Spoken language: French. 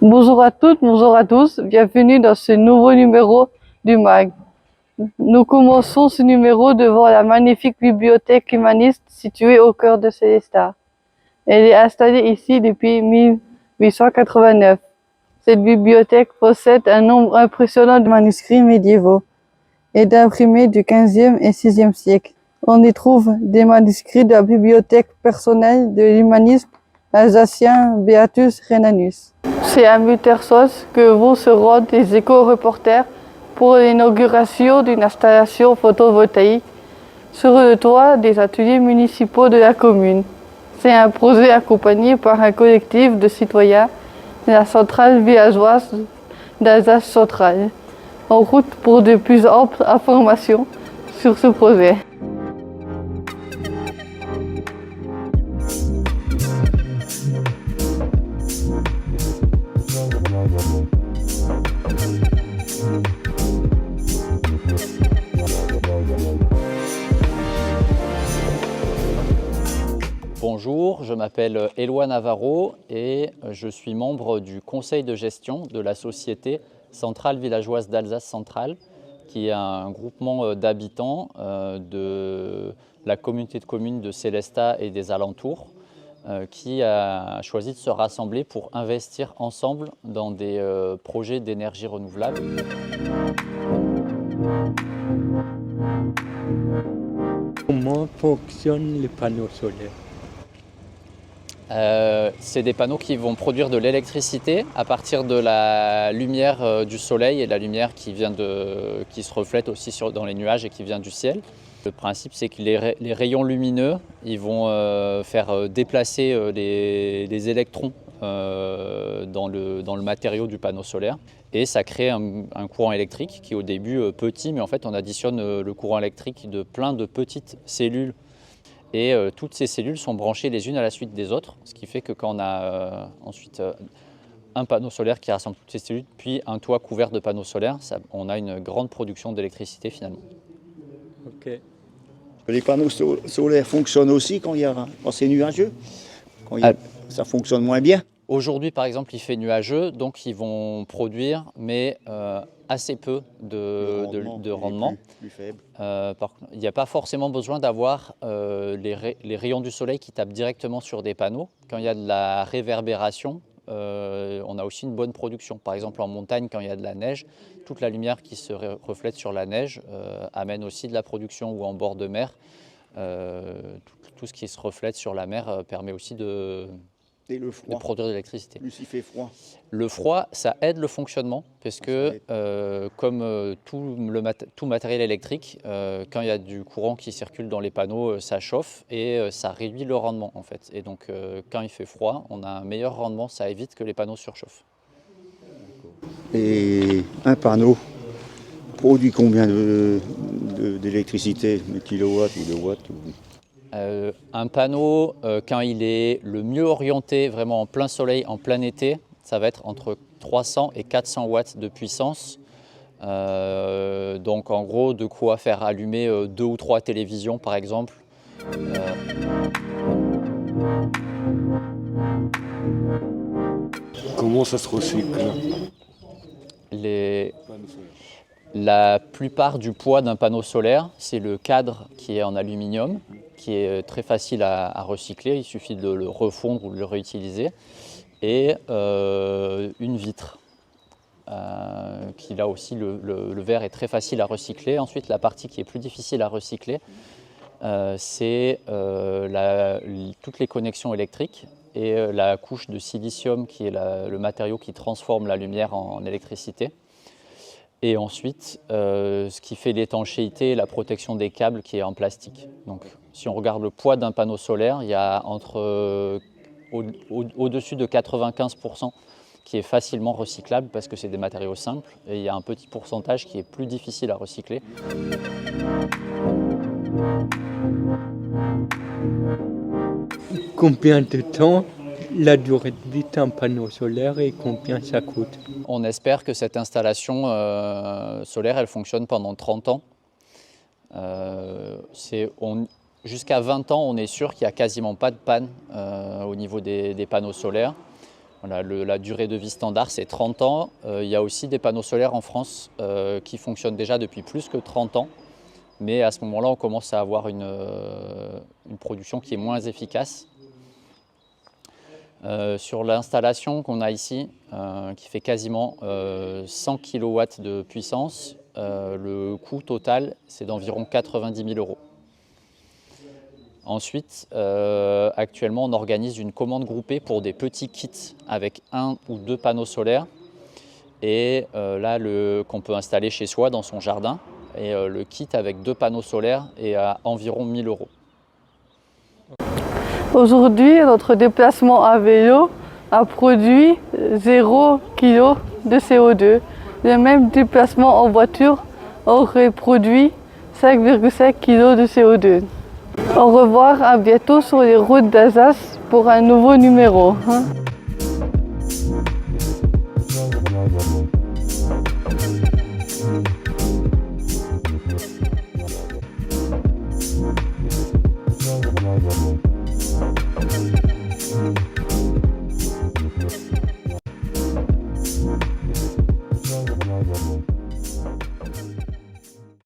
Bonjour à toutes, bonjour à tous, bienvenue dans ce nouveau numéro du MAG. Nous commençons ce numéro devant la magnifique bibliothèque humaniste située au cœur de Sélestat. Elle est installée ici depuis 1889. Cette bibliothèque possède un nombre impressionnant de manuscrits médiévaux et d'imprimés du XVe et XVIe siècle. On y trouve des manuscrits de la bibliothèque personnelle de l'humaniste alsacien Beatus Rhenanus. C'est à Muterssos que vont se rendre les éco-reporters pour l'inauguration d'une installation photovoltaïque sur le toit des ateliers municipaux de la commune. C'est un projet accompagné par un collectif de citoyens de la centrale villageoise d'Alsace centrale. En route pour de plus amples informations sur ce projet. Bonjour, je m'appelle Éloi Navarro et je suis membre du conseil de gestion de la société Centrale Villageoise d'Alsace Centrale, qui est un groupement d'habitants de la communauté de communes de Sélestat et des alentours, qui a choisi de se rassembler pour investir ensemble dans des projets d'énergie renouvelable. Comment fonctionnent les panneaux solaires? C'est des panneaux qui vont produire de l'électricité à partir de la lumière du soleil et la lumière qui se reflète aussi dans les nuages et qui vient du ciel. Le principe, c'est que les rayons lumineux, ils vont faire déplacer les électrons dans le matériau du panneau solaire, et ça crée un courant électrique qui est au début petit, mais en fait on additionne le courant électrique de plein de petites cellules. Et toutes ces cellules sont branchées les unes à la suite des autres, ce qui fait que quand on a ensuite un panneau solaire qui rassemble toutes ces cellules, puis un toit couvert de panneaux solaires, on a une grande production d'électricité finalement. Ok. Les panneaux solaires fonctionnent aussi quand c'est nuageux, ça fonctionne moins bien. Aujourd'hui, par exemple, il fait nuageux, donc ils vont produire, mais assez peu de rendement. Plus faible. Il n'y a pas forcément besoin d'avoir les rayons du soleil qui tapent directement sur des panneaux. Quand il y a de la réverbération, on a aussi une bonne production. Par exemple, en montagne, quand il y a de la neige, toute la lumière qui se reflète sur la neige amène aussi de la production, ou en bord de mer. Tout ce qui se reflète sur la mer permet aussi de produire de l'électricité. Plus il fait froid. Le froid, ça aide le fonctionnement, parce que comme tout matériel électrique, quand il y a du courant qui circule dans les panneaux, ça chauffe et ça réduit le rendement en fait. Et donc quand il fait froid, on a un meilleur rendement, ça évite que les panneaux surchauffent. Et un panneau produit combien d'électricité, de kilowatts ou de watts Un panneau, quand il est le mieux orienté, vraiment en plein soleil, en plein été, ça va être entre 300 et 400 watts de puissance. Donc en gros, de quoi faire allumer 2 ou 3 télévisions par exemple. Comment ça se recycle? La plupart du poids d'un panneau solaire, c'est le cadre qui est en aluminium, qui est très facile à recycler, il suffit de le refondre ou de le réutiliser, et une vitre, qui là aussi, le verre est très facile à recycler. Ensuite, la partie qui est plus difficile à recycler, c'est toutes les connexions électriques et la couche de silicium qui est le matériau qui transforme la lumière en électricité. Et ensuite, ce qui fait l'étanchéité et la protection des câbles qui est en plastique. Donc, si on regarde le poids d'un panneau solaire, il y a au-dessus de 95% qui est facilement recyclable parce que c'est des matériaux simples, et il y a un petit pourcentage qui est plus difficile à recycler. Combien de temps la durée de vie d'un panneau solaire et combien ça coûte? On espère que cette installation solaire, elle fonctionne pendant 30 ans. Jusqu'à 20 ans, on est sûr qu'il n'y a quasiment pas de panne au niveau des panneaux solaires. Voilà, la durée de vie standard, c'est 30 ans. Il y a aussi des panneaux solaires en France qui fonctionnent déjà depuis plus que 30 ans. Mais à ce moment-là, on commence à avoir une production qui est moins efficace. Sur l'installation qu'on a ici, qui fait quasiment 100 kW de puissance, le coût total, c'est d'environ 90 000 €. Ensuite, actuellement, on organise une commande groupée pour des petits kits avec 1 ou 2 panneaux solaires. Et là, qu'on peut installer chez soi dans son jardin. Et le kit avec 2 panneaux solaires est à environ 1 000 €. Aujourd'hui, notre déplacement à vélo a produit 0 kg de CO2. Le même déplacement en voiture aurait produit 5,5 kg de CO2. Au revoir, à bientôt sur les routes d'Alsace pour un nouveau numéro.